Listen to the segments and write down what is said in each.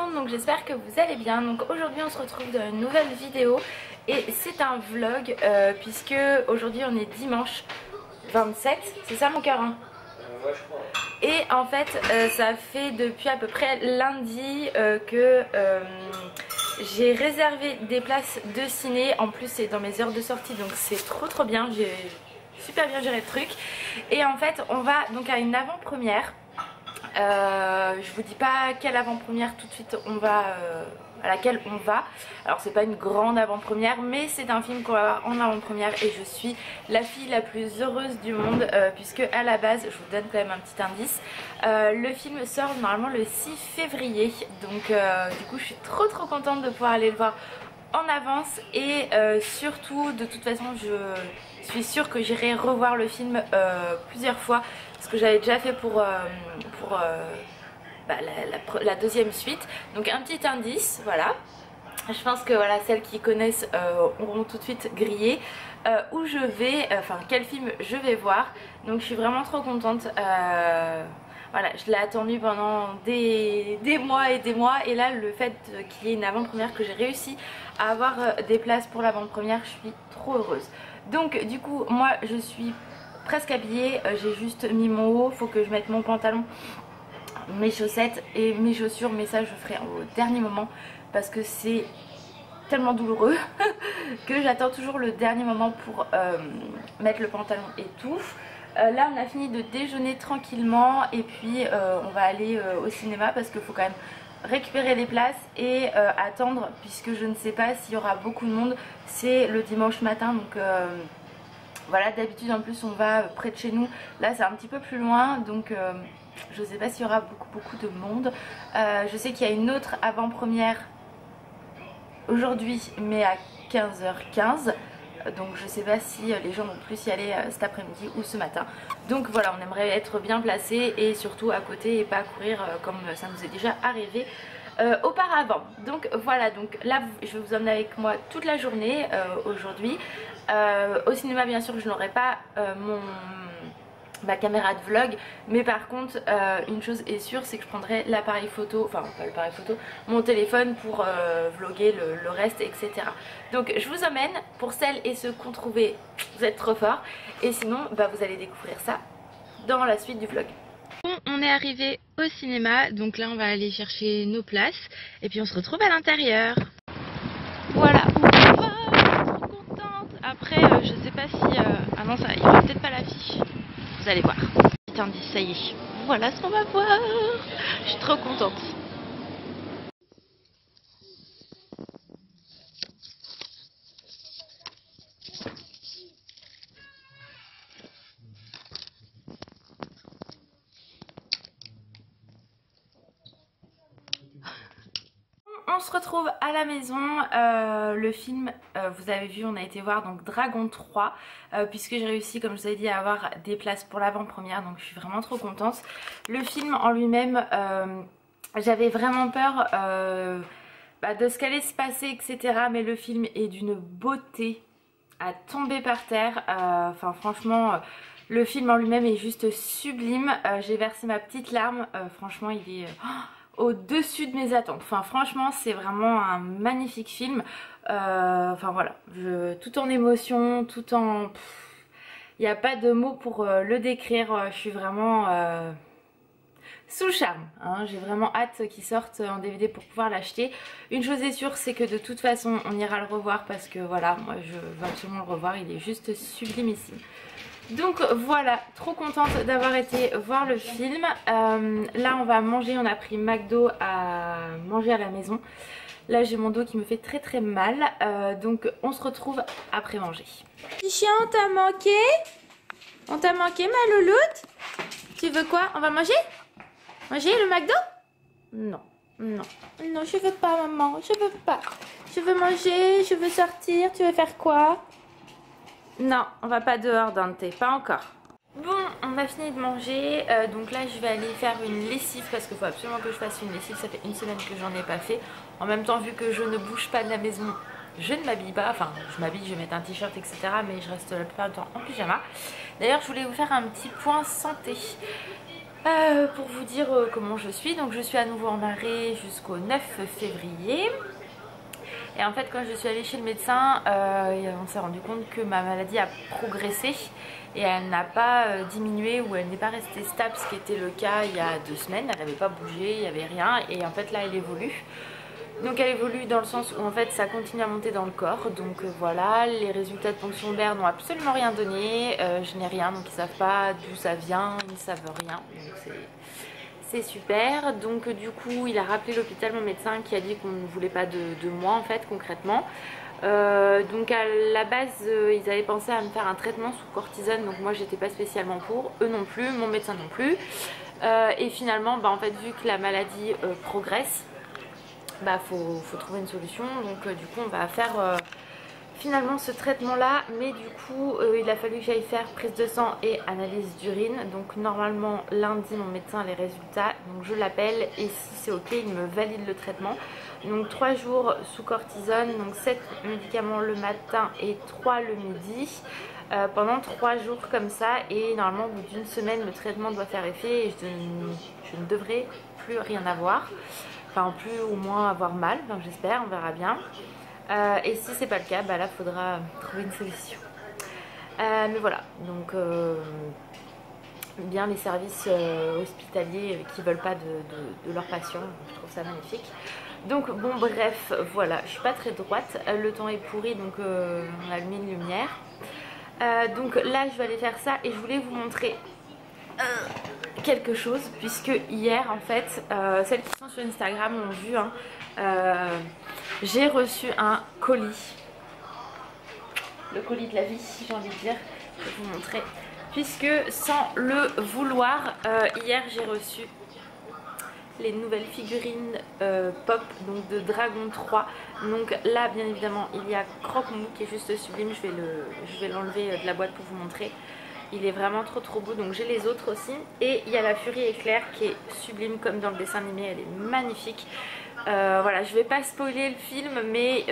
monde, donc j'espère que vous allez bien. Donc aujourd'hui on se retrouve dans une nouvelle vidéo et c'est un vlog puisque aujourd'hui on est dimanche 27, c'est ça mon cœur hein? Ouais, je crois. Et en fait ça fait depuis à peu près lundi que j'ai réservé des places de ciné. En plus c'est dans mes heures de sortie donc c'est trop bien, j'ai super bien géré le truc. Et en fait on va donc à une avant-première. Je vous dis pas quelle avant-première tout de suite on va à laquelle on va. Alors c'est pas une grande avant-première mais c'est un film qu'on va voir en avant-première et je suis la fille la plus heureuse du monde puisque à la base, je vous donne quand même un petit indice, le film sort normalement le 6 février donc du coup je suis trop contente de pouvoir aller le voir en avance et surtout de toute façon je suis sûre que j'irai revoir le film plusieurs fois. Ce que j'avais déjà fait pour la deuxième suite. Donc un petit indice, voilà. Je pense que voilà, celles qui connaissent auront tout de suite grillé où je vais, enfin quel film je vais voir. Donc je suis vraiment trop contente. Voilà, je l'ai attendu pendant des mois et des mois. Et là, le fait qu'il y ait une avant-première, que j'ai réussi à avoir des places pour l'avant-première, je suis trop heureuse. Donc du coup, moi je suis presque habillée, j'ai juste mis mon haut, faut que je mette mon pantalon, mes chaussettes et mes chaussures, mais ça je ferai au dernier moment parce que c'est tellement douloureux que j'attends toujours le dernier moment pour mettre le pantalon et tout. Là on a fini de déjeuner tranquillement et puis on va aller au cinéma parce qu'il faut quand même récupérer les places et attendre puisque je ne sais pas s'il y aura beaucoup de monde. C'est le dimanche matin donc voilà, d'habitude en plus on va près de chez nous, là c'est un petit peu plus loin donc je sais pas s'il y aura beaucoup de monde. Je sais qu'il y a une autre avant-première aujourd'hui mais à 15h15 donc je sais pas si les gens vont plus y aller cet après-midi ou ce matin. Donc voilà, on aimerait être bien placé et surtout à côté et pas courir comme ça nous est déjà arrivé auparavant. Donc voilà, donc là je vais vous emmener avec moi toute la journée aujourd'hui. Au cinéma bien sûr je n'aurai pas ma caméra de vlog, mais par contre une chose est sûre, c'est que je prendrai l'appareil photo, enfin pas l'appareil photo, mon téléphone pour vlogger le reste, etc. Donc je vous emmène, pour celles et ceux qu'on trouvait, vous êtes trop forts, et sinon bah, vous allez découvrir ça dans la suite du vlog. Bon, on est arrivé au cinéma, donc là on va aller chercher nos places, et puis on se retrouve à l'intérieur. Voilà, je suis trop contente. Après je sais pas si... ah non, ça, il y aura peut-être pas l'affiche. Vous allez voir. Petit indice, ça y est. Voilà ce qu'on va voir. Je suis trop contente. On se retrouve à la maison, le film, vous avez vu, on a été voir donc Dragon 3 puisque j'ai réussi, comme je vous ai dit, à avoir des places pour l'avant-première, donc je suis vraiment trop contente. Le film en lui-même, j'avais vraiment peur de ce qu'allait se passer, etc. Mais le film est d'une beauté à tomber par terre, enfin franchement... le film en lui-même est juste sublime, j'ai versé ma petite larme, franchement il est... au-dessus de mes attentes. Enfin franchement c'est vraiment un magnifique film. Enfin voilà, tout en émotion, tout en... Il n'y a pas de mots pour le décrire. Je suis vraiment sous le charme. Hein. J'ai vraiment hâte qu'il sorte en DVD pour pouvoir l'acheter. Une chose est sûre, c'est que de toute façon on ira le revoir parce que voilà, moi je veux absolument le revoir. Il est juste sublimissime. Donc voilà, trop contente d'avoir été voir le film. Là on va manger, on a pris McDo à manger à la maison. Là j'ai mon dos qui me fait très mal, donc on se retrouve après manger. Chien, on t'a manqué? On t'a manqué ma louloute? Tu veux quoi? On va manger? Manger le McDo? Non, je veux pas maman, je veux pas. Je veux manger, je veux sortir, tu veux faire quoi? Non, on va pas dehors Dante, pas encore. Bon, on a fini de manger, donc là je vais aller faire une lessive parce qu'il faut absolument que je fasse une lessive, ça fait une semaine que j'en ai pas fait. En même temps vu que je ne bouge pas de la maison, je ne m'habille pas, enfin je m'habille, je vais mettre un t-shirt etc. mais je reste la plupart du temps en pyjama. D'ailleurs je voulais vous faire un petit point santé. Pour vous dire comment je suis, donc je suis à nouveau en arrêt jusqu'au 9 février. Et en fait quand je suis allée chez le médecin, on s'est rendu compte que ma maladie a progressé et elle n'a pas diminué ou elle n'est pas restée stable, ce qui était le cas il y a 2 semaines. Elle n'avait pas bougé, il n'y avait rien, et en fait là elle évolue. Donc elle évolue dans le sens où en fait ça continue à monter dans le corps. Donc voilà, les résultats de ponction lombaire n'ont absolument rien donné. Je n'ai rien, donc ils ne savent pas d'où ça vient, ils ne savent rien. Donc c'est super. Donc du coup il a rappelé l'hôpital, mon médecin, qui a dit qu'on ne voulait pas de moi en fait concrètement. Donc à la base ils avaient pensé à me faire un traitement sous cortisone, donc moi j'étais pas spécialement pour, eux non plus, mon médecin non plus. Et finalement en fait vu que la maladie progresse, faut trouver une solution. Donc du coup on va faire finalement ce traitement là, mais du coup il a fallu que j'aille faire prise de sang et analyse d'urine. Donc normalement lundi mon médecin a les résultats, donc je l'appelle et si c'est ok il me valide le traitement. Donc 3 jours sous cortisone, donc 7 médicaments le matin et 3 le midi, pendant 3 jours comme ça, et normalement au bout d'une semaine le traitement doit faire effet et je ne devrais plus rien avoir. Enfin plus au moins avoir mal, enfin, j'espère, on verra bien. Et si c'est pas le cas, là faudra trouver une solution. Mais voilà, donc bien les services hospitaliers qui veulent pas de leurs patients, je trouve ça magnifique. Donc bon bref, voilà, je suis pas très droite, le temps est pourri, donc on a mis une lumière. Donc là je vais aller faire ça et je voulais vous montrer quelque chose, puisque hier en fait celles qui sont sur Instagram l'ont vu, hein, j'ai reçu un colis, le colis de la vie, j'ai envie de dire. Je vais vous montrer, puisque sans le vouloir hier j'ai reçu les nouvelles figurines pop, donc de Dragon 3. Donc là bien évidemment il y a Croque-Mou qui est juste sublime, je vais l'enlever de la boîte pour vous montrer. Il est vraiment trop beau, donc j'ai les autres aussi. Et il y a la Furie Éclair qui est sublime comme dans le dessin animé, elle est magnifique. Voilà, je vais pas spoiler le film, mais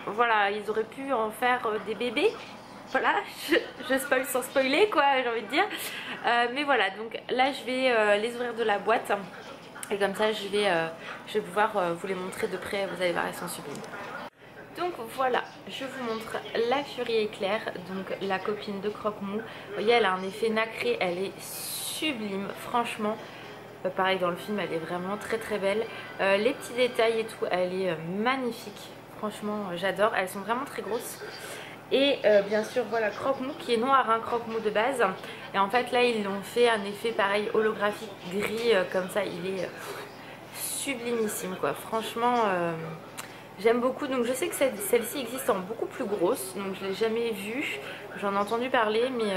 voilà, ils auraient pu en faire des bébés. Voilà, je spoil sans spoiler quoi, j'ai envie de dire. Mais voilà, donc là je vais les ouvrir de la boîte. Et comme ça je vais pouvoir vous les montrer de près, vous allez voir, elles sont sublimes. Donc voilà, je vous montre la Furie Éclair, donc la copine de Croque-Mou. Vous voyez, elle a un effet nacré, elle est sublime, franchement. Pareil dans le film, elle est vraiment très belle. Les petits détails et tout, elle est magnifique. Franchement, j'adore. Elles sont vraiment très grosses. Et bien sûr, voilà Croque-Mou qui est noir, hein, Croque-Mou de base. Et en fait, là, ils l'ont fait un effet pareil holographique gris, comme ça. Il est sublimissime, quoi. Franchement... j'aime beaucoup, donc je sais que celle-ci existe en beaucoup plus grosse, donc je ne l'ai jamais vue, j'en ai entendu parler, mais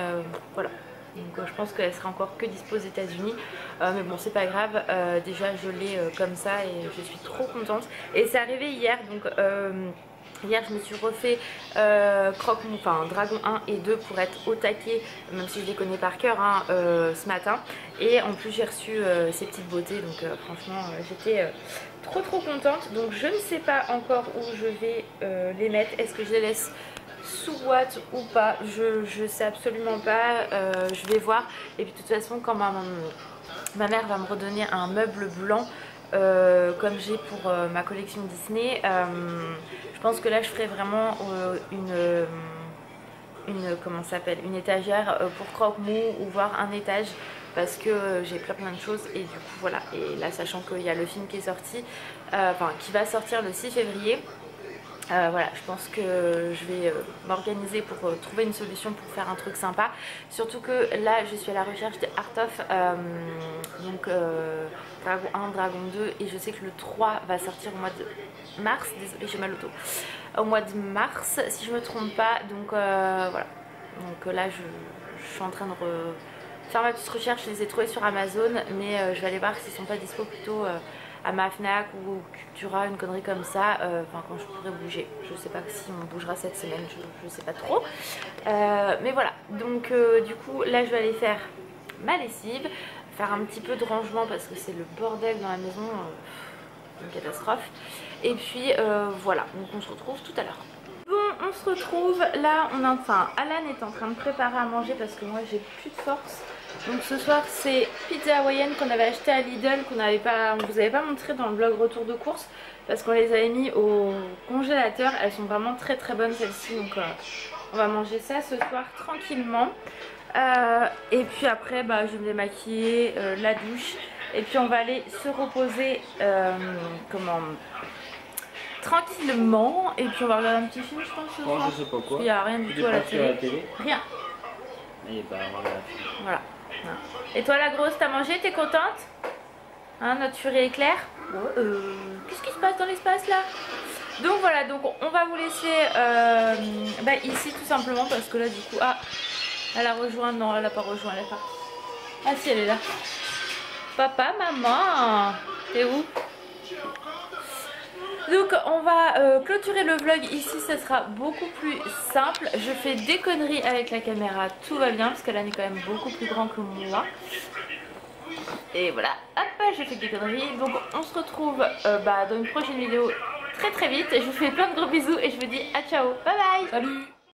voilà. Donc je pense qu'elle sera encore que dispo aux États-Unis, mais bon c'est pas grave, déjà je l'ai comme ça et je suis trop contente. Et c'est arrivé hier, donc hier je me suis refait Croque-Mou, enfin Dragon 1 et 2 pour être au taquet, même si je les connais par cœur, hein, ce matin. Et en plus j'ai reçu ces petites beautés, donc franchement j'étais trop contente. Donc je ne sais pas encore où je vais les mettre, est-ce que je les laisse sous boîte ou pas, je sais absolument pas, je vais voir. Et puis de toute façon quand ma mère va me redonner un meuble blanc comme j'ai pour ma collection Disney, je pense que là je ferai vraiment une étagère pour Croque-Mou, ou voire un étage, parce que j'ai plein de choses. Et du coup voilà, et là sachant qu'il y a le film qui est sorti, qui va sortir le 6 février, voilà, je pense que je vais m'organiser pour trouver une solution pour faire un truc sympa. Surtout que là je suis à la recherche des Art of, donc Dragon 1, Dragon 2, et je sais que le 3 va sortir au mois de mars, désolée j'ai mal au dos, au mois de mars si je me trompe pas. Donc voilà, donc là je suis en train de faire ma petite recherche, je les ai trouvés sur Amazon, mais je vais aller voir s'ils sont pas dispo plutôt à ma Fnac ou Cultura, une connerie comme ça, quand je pourrai bouger. Je sais pas si on bougera cette semaine, je sais pas trop, mais voilà. Donc du coup là je vais aller faire ma lessive, faire un petit peu de rangement parce que c'est le bordel dans la maison, une catastrophe. Et puis voilà, donc on se retrouve tout à l'heure. Bon, on se retrouve, là Alan est en train de préparer à manger parce que moi j'ai plus de force. Donc ce soir c'est pizza hawaïenne qu'on avait acheté à Lidl, on vous avait pas montré dans le vlog retour de course parce qu'on les avait mis au congélateur. Elles sont vraiment très très bonnes celles-ci, donc on va manger ça ce soir tranquillement. Et puis après je vais me démaquiller, la douche, et puis on va aller se reposer tranquillement, et puis on va regarder un petit film je pense ce soir. Je sais pas quoi. Il n'y a rien du tout à la télé. Rien. Et bah voilà. Et toi la grosse, t'as mangé, t'es contente? Hein, notre furie éclair. Qu'est-ce qui se passe dans l'espace là? Donc voilà, donc on va vous laisser ici tout simplement parce que là du coup, elle a rejoint, non elle a pas rejoint, elle est pas. Ah si, elle est là. Papa, maman, t'es où? Donc on va clôturer le vlog ici, ça sera beaucoup plus simple. Je fais des conneries avec la caméra, tout va bien parce qu'elle est quand même beaucoup plus grand que moi. Et voilà, hop, j'ai fait des conneries. Donc on se retrouve dans une prochaine vidéo très très vite. Je vous fais plein de gros bisous et je vous dis à ciao, bye bye. salut.